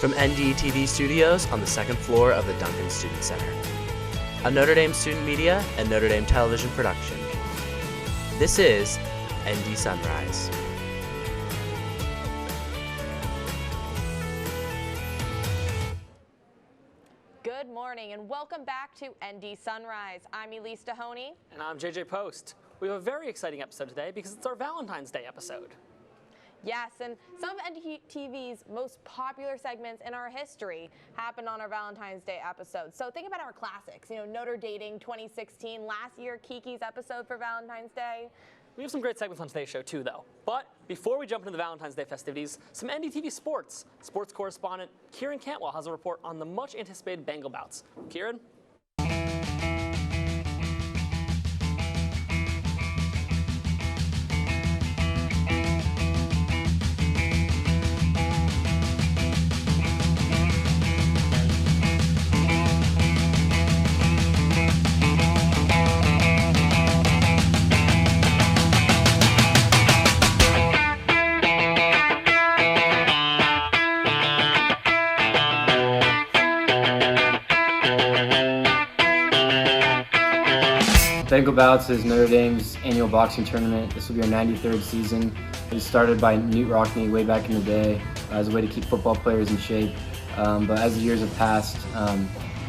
From NDTV Studios on the second floor of the Duncan Student Center. A Notre Dame student media and Notre Dame television production. This is ND Sunrise. Good morning and welcome back to ND Sunrise. I'm Elise Dohoney. And I'm JJ Post. We have a very exciting episode today because it's our Valentine's Day episode. Yes, and some of NDTV's most popular segments in our history happened on our Valentine's Day episode. So think about our classics, Notre Dating 2016, last year Kiki's episode for Valentine's Day. We have some great segments on today's show too, though. But before we jump into the Valentine's Day festivities, some NDTV sports. Sports correspondent Kieran Cantwell has a report on the much anticipated Bengal Bouts. Kieran? Bengal Bouts is Notre Dame's annual boxing tournament. This will be our 93rd season. It was started by Newt Rockne way back in the day as a way to keep football players in shape. But as the years have passed,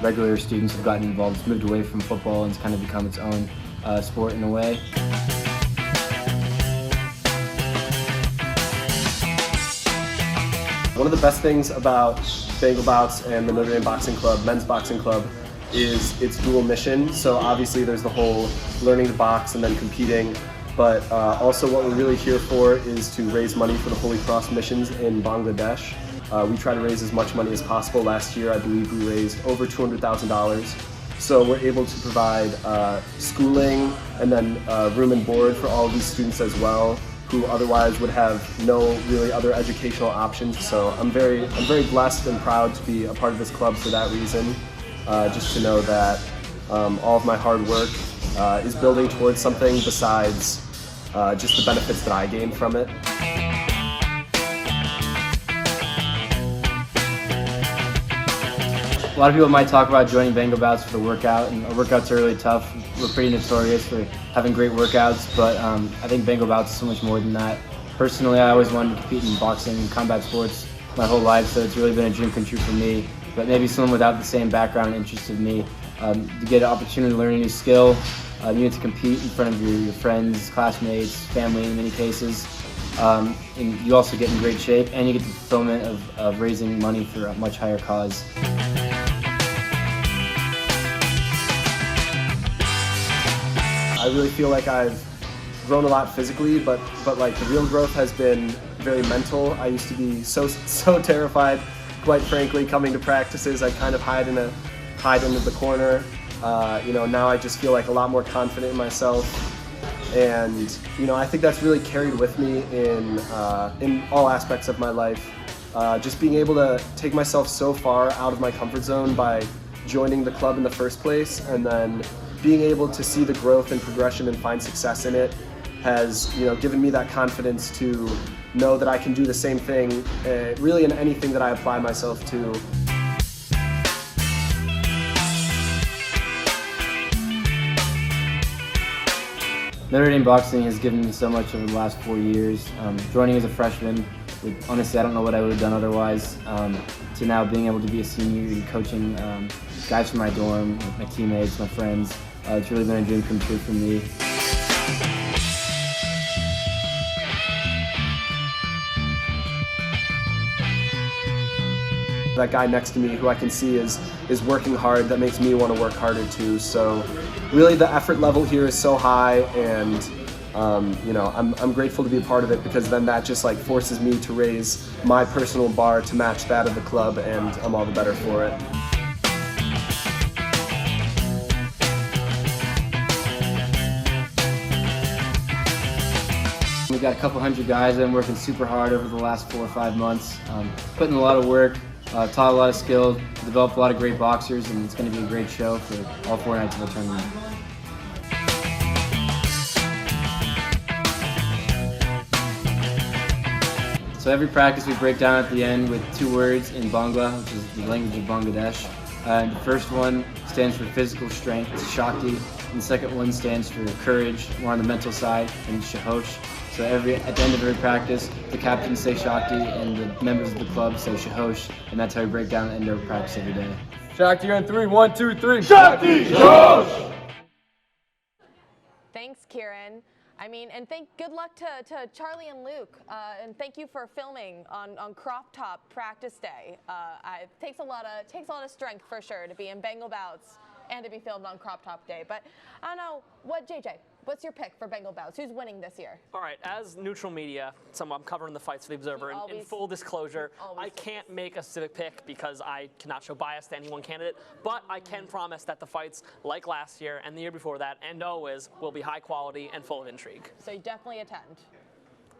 regular students have gotten involved. It's moved away from football and it's kind of become its own sport in a way. One of the best things about Bengal Bouts and the Notre Dame Boxing Club, men's boxing club, is its dual mission. So obviously there's the whole learning to box and then competing, but also what we're really here for is to raise money for the Holy Cross missions in Bangladesh. We try to raise as much money as possible. Last year I believe we raised over $200,000. So we're able to provide schooling and then room and board for all of these students as well, who otherwise would have no really other educational options. So I'm very blessed and proud to be a part of this club for that reason. Just to know that all of my hard work is building towards something besides just the benefits that I gain from it. A lot of people might talk about joining Bengal Bouts for the workout, and our workouts are really tough. We're pretty notorious for having great workouts, but I think Bengal Bouts is so much more than that. Personally, I always wanted to compete in boxing and combat sports my whole life, so it's really been a dream come true for me. But maybe someone without the same background and interest as me, to get an opportunity to learn a new skill, you get to compete in front of your friends, classmates, family in many cases, and you also get in great shape and you get the fulfillment of raising money for a much higher cause. I really feel like I've grown a lot physically, but like the real growth has been very mental. I used to be so terrified. Quite frankly, coming to practices, I kind of hide in the corner. Now I just feel like a lot more confident in myself, and I think that's really carried with me in all aspects of my life. Just being able to take myself so far out of my comfort zone by joining the club in the first place, and then being able to see the growth and progression and find success in it has given me that confidence to know that I can do the same thing really in anything that I apply myself to. Notre Dame boxing has given me so much over the last 4 years. Joining as a freshman, honestly I don't know what I would have done otherwise, to now being able to be a senior and coaching guys from my dorm, my teammates, my friends. It's really been a dream come true for me. That guy next to me who I can see is working hard, that makes me want to work harder too. So really the effort level here is so high, and I'm grateful to be a part of it, because then that just like forces me to raise my personal bar to match that of the club, and I'm all the better for it. We've got a couple hundred guys that have been working super hard over the last 4 or 5 months, putting a lot of work, taught a lot of skill, developed a lot of great boxers, and it's going to be a great show for all 4 nights of the tournament. So every practice we break down at the end with 2 words in Bangla, which is the language of Bangladesh. The first one stands for physical strength, it's Shakti, and the second one stands for courage, more on the mental side, and Shahosh. So at the end of every practice, the captains say Shakti and the members of the club say Shahosh, and that's how we break down the end of every practice every day. Shakti on 3, 1, 2, 3. Shakti! Shahosh! Thanks, Kieran. I mean, and good luck to Charlie and Luke, and thank you for filming on crop top practice day. It takes a lot of strength for sure to be in Bengal Bouts and to be filmed on crop top day. But I don't know, JJ, what's your pick for Bengal Bouts? Who's winning this year? All right, as neutral media, I'm covering the fights for the Observer. In full disclosure, I can't make a specific pick because I cannot show bias to any one candidate, but I can promise that the fights, like last year and the year before that, and always, will be high quality and full of intrigue. So you definitely attend.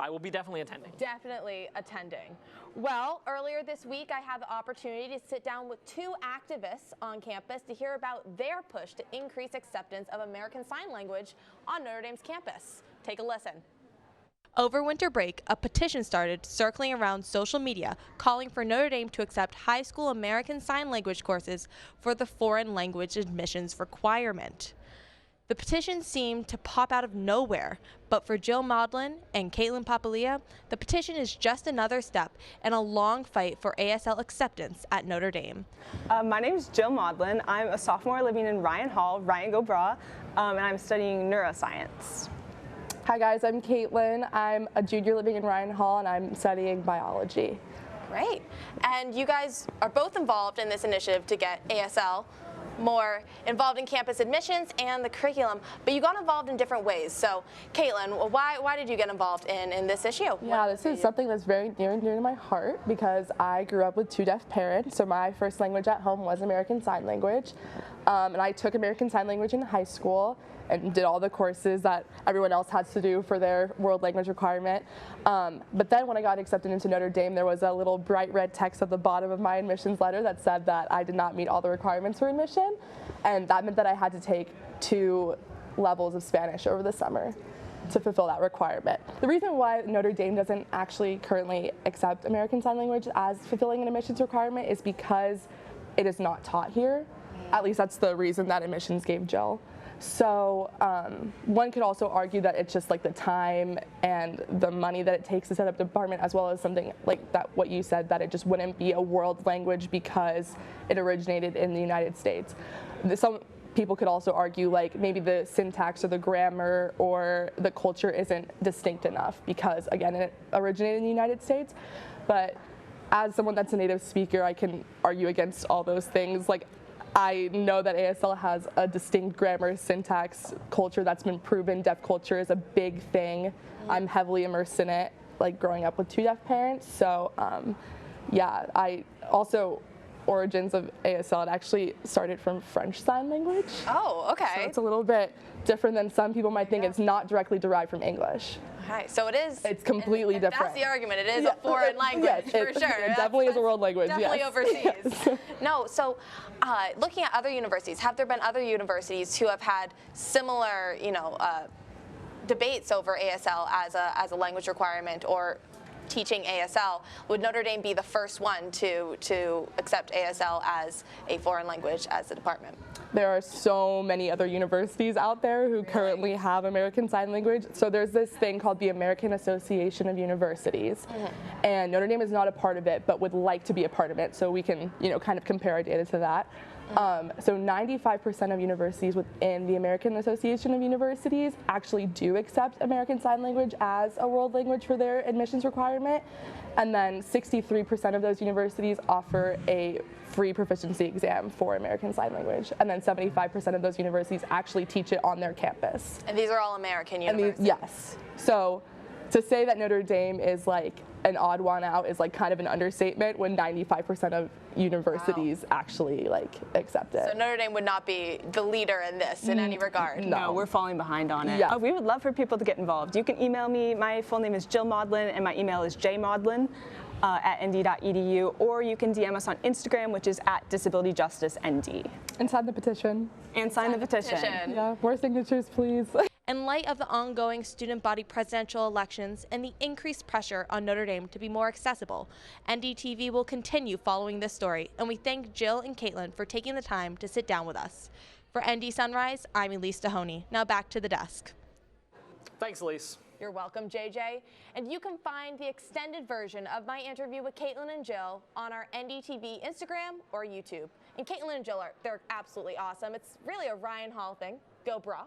I will be definitely attending. Definitely attending. Well, earlier this week, I had the opportunity to sit down with 2 activists on campus to hear about their push to increase acceptance of American Sign Language on Notre Dame's campus. Take a listen. Over winter break, a petition started circling around social media calling for Notre Dame to accept high school American Sign Language courses for the foreign language admissions requirement. The petition seemed to pop out of nowhere, but for Jill Maudlin and Caitlin Papalia, the petition is just another step in a long fight for ASL acceptance at Notre Dame. My name is Jill Maudlin. I'm a sophomore living in Ryan Hall, Ryan Go Bra, and I'm studying neuroscience. Hi guys, I'm Caitlin. I'm a junior living in Ryan Hall and I'm studying biology. Great. And you guys are both involved in this initiative to get ASL more involved in campus admissions and the curriculum, but you got involved in different ways. So, Caitlin, why did you get involved in this issue? Yeah, this is something that's very near and dear to my heart because I grew up with 2 deaf parents, so my first language at home was American Sign Language. And I took American Sign Language in high school and did all the courses that everyone else has to do for their world language requirement. But then when I got accepted into Notre Dame, there was a little bright red text at the bottom of my admissions letter that said that I did not meet all the requirements for admission, and that meant that I had to take 2 levels of Spanish over the summer to fulfill that requirement. The reason why Notre Dame doesn't actually currently accept American Sign Language as fulfilling an admissions requirement is because it is not taught here. At least that's the reason that admissions gave Jill. So one could also argue that it's just like the time and the money that it takes to set up the department, as well as something like that, what you said, that it just wouldn't be a world language because it originated in the United States. Some people could also argue like maybe the syntax or the grammar or the culture isn't distinct enough because, again, it originated in the United States. But as someone that's a native speaker, I can argue against all those things. Like, I know that ASL has a distinct grammar, syntax, culture that's been proven. Deaf culture is a big thing. I'm heavily immersed in it, like growing up with 2 deaf parents. So yeah, I also, origins of ASL, it actually started from French Sign Language. Oh, okay. So it's a little bit different than some people might think. It's not directly derived from English. Okay, so it is. It's completely different. That's the argument. It is a foreign language, yes, for sure. It definitely is a world language. Definitely yes. overseas. Yes. No, so looking at other universities, have there been other universities who have had similar, debates over ASL as a language requirement or teaching ASL? Would Notre Dame be the first one to accept ASL as a foreign language as a department? There are so many other universities out there who currently have American Sign Language. So there's this thing called the American Association of Universities. And Notre Dame is not a part of it, but would like to be a part of it. So we can, kind of compare our data to that. So 95% of universities within the American Association of Universities actually do accept American Sign Language as a world language for their admissions requirement. And then 63% of those universities offer a free proficiency exam for American Sign Language. And then 75% of those universities actually teach it on their campus. And these are all American universities? Yes. So to say that Notre Dame is like an odd one out is like kind of an understatement when 95% of universities actually like accept it. So Notre Dame would not be the leader in this in any regard? No, we're falling behind on it. Yeah. We would love for people to get involved. You can email me. My full name is Jill Maudlin, and my email is jmaudlin at nd.edu, or you can DM us on Instagram, which is at disabilityjusticeND. And sign the petition. And sign the petition. Yeah, more signatures, please. In light of the ongoing student body presidential elections and the increased pressure on Notre Dame to be more accessible, NDTV will continue following this story, and we thank Jill and Caitlin for taking the time to sit down with us. For ND Sunrise, I'm Elise Dohoney. Now back to the desk. Thanks, Elise. You're welcome, JJ. And you can find the extended version of my interview with Caitlin and Jill on our NDTV Instagram or YouTube. And Caitlin and Jill, they're absolutely awesome. It's really a Ryan Hall thing. Go brah.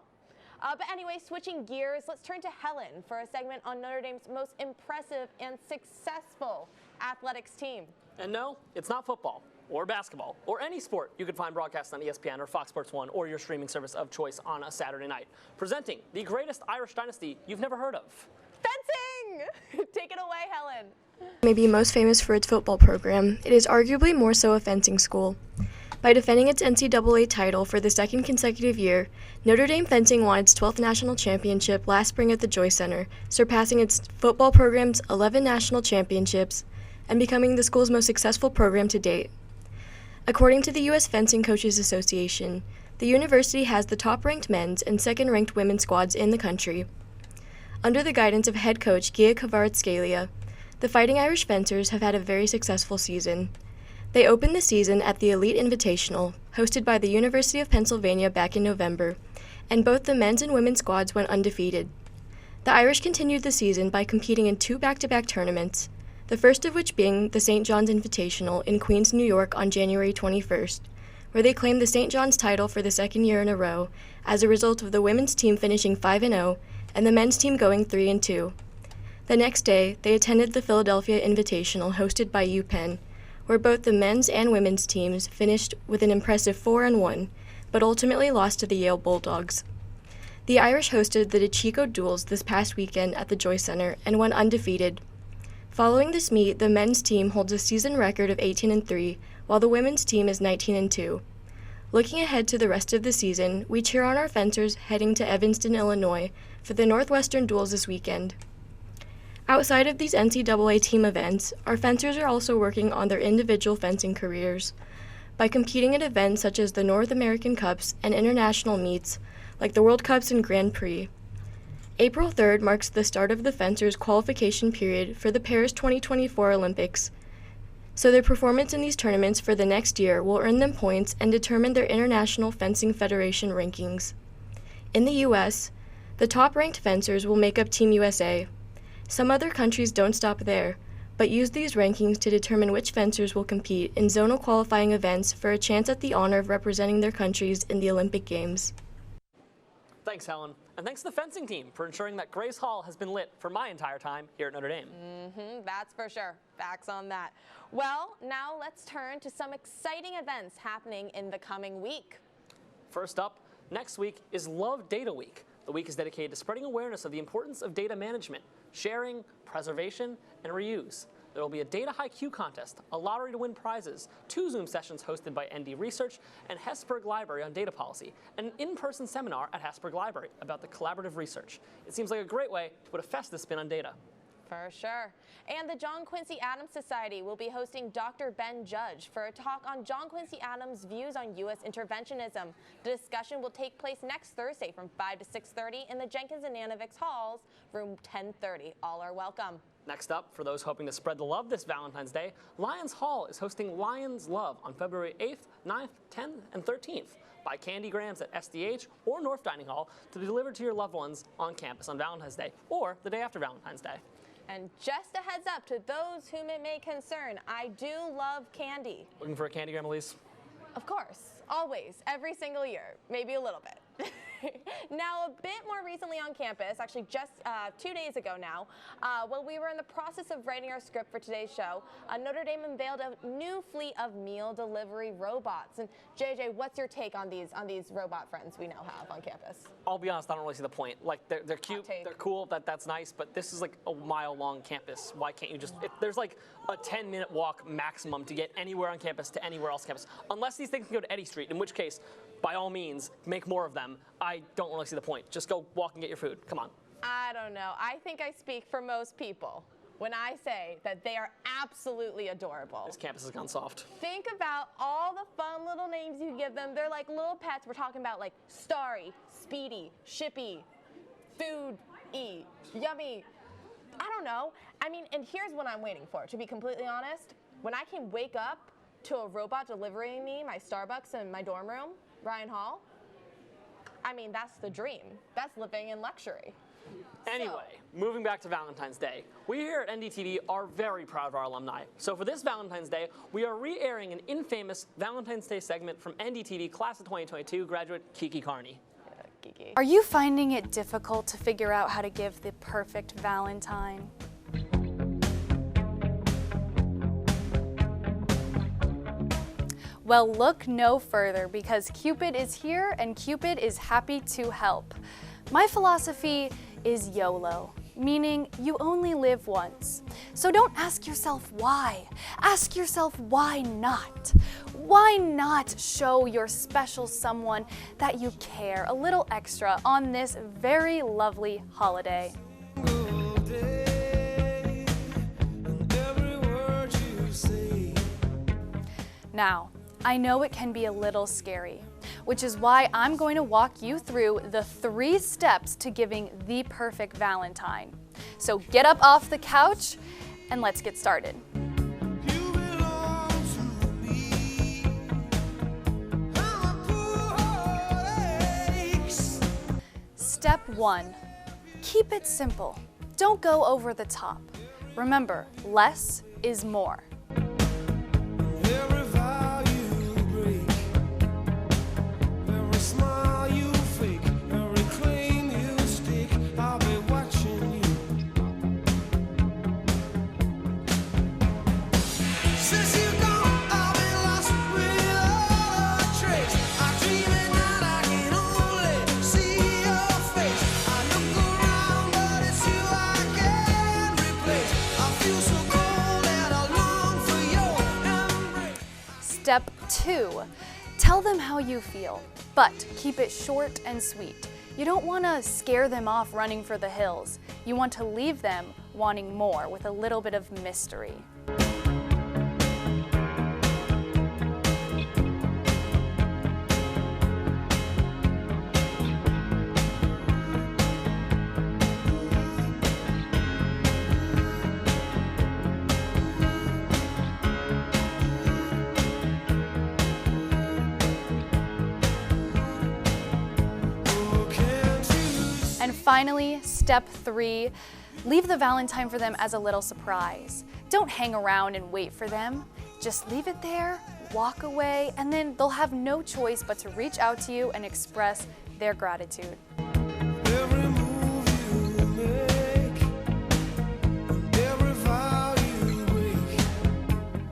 But anyway, switching gears, let's turn to Helen for a segment on Notre Dame's most impressive and successful athletics team. And no, it's not football or basketball or any sport you can find broadcast on ESPN or Fox Sports 1 or your streaming service of choice on a Saturday night. Presenting the greatest Irish dynasty you've never heard of. Fencing! Take it away, Helen. Maybe most famous for its football program, it is arguably more so a fencing school. By defending its NCAA title for the second consecutive year, Notre Dame fencing won its 12th national championship last spring at the Joy Center, surpassing its football program's 11 national championships and becoming the school's most successful program to date. According to the U.S. Fencing Coaches Association, the university has the top-ranked men's and second-ranked women's squads in the country. Under the guidance of head coach Gia Kvaratskhelia, the Fighting Irish Fencers have had a very successful season. They opened the season at the Elite Invitational, hosted by the University of Pennsylvania back in November, and both the men's and women's squads went undefeated. The Irish continued the season by competing in 2 back-to-back tournaments, the first of which being the St. John's Invitational in Queens, New York on January 21st, where they claimed the St. John's title for the second year in a row as a result of the women's team finishing 5-0 and the men's team going 3-2. The next day, they attended the Philadelphia Invitational hosted by UPenn, where both the men's and women's teams finished with an impressive 4-1, but ultimately lost to the Yale Bulldogs. The Irish hosted the DeChico Duels this past weekend at the Joy Center and went undefeated. Following this meet, the men's team holds a season record of 18-3, while the women's team is 19-2. Looking ahead to the rest of the season, we cheer on our fencers heading to Evanston, Illinois, for the Northwestern Duels this weekend. Outside of these NCAA team events, our fencers are also working on their individual fencing careers by competing at events such as the North American Cups and international meets like the World Cups and Grand Prix. April 3rd marks the start of the fencers' qualification period for the Paris 2024 Olympics, so their performance in these tournaments for the next year will earn them points and determine their International Fencing Federation rankings. In the U.S., the top-ranked fencers will make up Team USA. Some other countries don't stop there, but use these rankings to determine which fencers will compete in zonal qualifying events for a chance at the honor of representing their countries in the Olympic Games. Thanks, Helen. And thanks to the fencing team for ensuring that Grace Hall has been lit for my entire time here at Notre Dame. That's for sure. Facts on that. Well, now let's turn to some exciting events happening in the coming week. First up, next week is Love Data Week. The week is dedicated to spreading awareness of the importance of data management, sharing, preservation, and reuse. There will be a Data IQ contest, a lottery to win prizes, 2 Zoom sessions hosted by ND Research and Hesburgh Library on data policy, and an in-person seminar at Hesburgh Library about the collaborative research. It seems like a great way to put a festive spin on data. For sure. And the John Quincy Adams Society will be hosting Dr. Ben Judge for a talk on John Quincy Adams' views on U.S. interventionism. The discussion will take place next Thursday from 5 to 6:30 in the Jenkins and Nanovics Halls, room 1030. All are welcome. Next up, for those hoping to spread the love this Valentine's Day, Lions Hall is hosting Lions Love on February 8th, 9th, 10th, and 13th. Buy candygrams at SDH or North Dining Hall to be delivered to your loved ones on campus on Valentine's Day or the day after Valentine's Day. And just a heads up to those whom it may concern, I do love candy. Looking for a candygram, Elise? Of course, always, every single year, maybe a little bit. Now, a bit more recently on campus, actually just 2 days ago now, while we were in the process of writing our script for today's show, Notre Dame unveiled a new fleet of meal delivery robots. And JJ, what's your take on these robot friends we now have on campus? I'll be honest, I don't really see the point. Like, they're cute, they're cool, that's nice, but this is like a mile-long campus. Why can't you just, there's like a 10-minute walk maximum to get anywhere on campus to anywhere else on campus. Unless these things can go to Eddy Street, in which case, by all means, make more of them. I don't really see the point. Just go walk and get your food. Come on. I don't know. I think I speak for most people when I say that they are absolutely adorable. This campus has gone soft. Think about all the fun little names you give them. They're like little pets. We're talking about like Starry, Speedy, Shippy, food-y, yummy. I don't know. I mean, and here's what I'm waiting for, to be completely honest. When I can wake up to a robot delivering me my Starbucks in my dorm room, Ryan Hall, I mean, that's the dream. That's living in luxury. Anyway, moving back to Valentine's Day, we here at NDTV are very proud of our alumni. So for this Valentine's Day, we are re-airing an infamous Valentine's Day segment from NDTV Class of 2022 graduate Kiki Carney. Kiki. Are you finding it difficult to figure out how to give the perfect Valentine? Well, look no further, because Cupid is here and Cupid is happy to help. My philosophy is YOLO, meaning you only live once. So don't ask yourself why. Ask yourself why not? Why not show your special someone that you care a little extra on this very lovely holiday? Now, I know it can be a little scary, which is why I'm going to walk you through the 3 steps to giving the perfect Valentine. So get up off the couch and let's get started. Step 1, keep it simple. Don't go over the top. Remember, less is more. Step 2, tell them how you feel, but keep it short and sweet. You don't want to scare them off running for the hills. You want to leave them wanting more with a little bit of mystery. And finally, step 3, leave the Valentine for them as a little surprise. Don't hang around and wait for them. Just leave it there, walk away, and then they'll have no choice but to reach out to you and express their gratitude.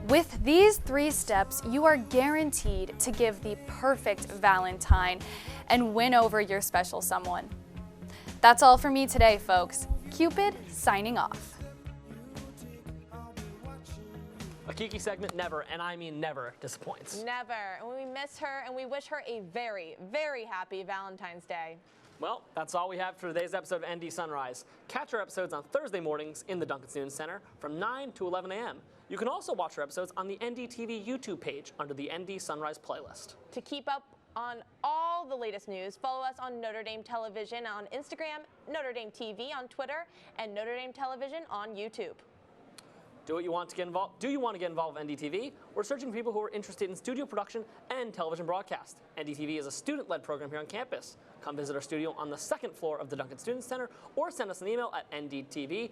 With these 3 steps, you are guaranteed to give the perfect Valentine and win over your special someone. That's all for me today, folks. Cupid signing off. A Kiki segment never, and I mean never, disappoints. Never. And we miss her and we wish her a very, very happy Valentine's Day. Well, that's all we have for today's episode of ND Sunrise. Catch our episodes on Thursday mornings in the Duncan Student Center from 9 to 11 a.m. You can also watch our episodes on the NDTV YouTube page under the ND Sunrise playlist. To keep up on all the latest news, follow us on Notre Dame Television on Instagram, Notre Dame TV on Twitter, and Notre Dame Television on YouTube. Do you want to get involved with NDTV? We're searching for people who are interested in studio production and television broadcast. NDTV is a student-led program here on campus. Come visit our studio on the 2nd floor of the Duncan Student Center or send us an email at ndtv.nd.edu.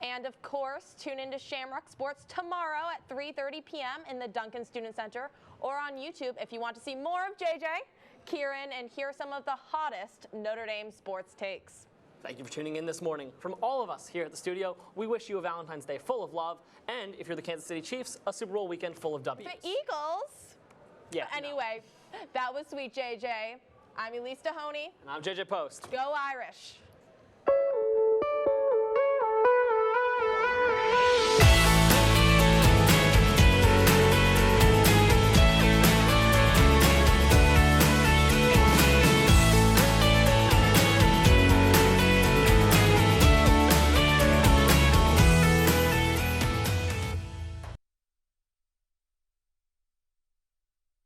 And of course, tune into Shamrock Sports tomorrow at 3:30 p.m. in the Duncan Student Center or on YouTube if you want to see more of JJ, Kieran, and hear some of the hottest Notre Dame sports takes. Thank you for tuning in this morning. From all of us here at the studio, we wish you a Valentine's Day full of love, and if you're the Kansas City Chiefs, a Super Bowl weekend full of W's. The Eagles? Yeah. But anyway, that was sweet, JJ. I'm Elise Dohoney. And I'm JJ Post. Go Irish.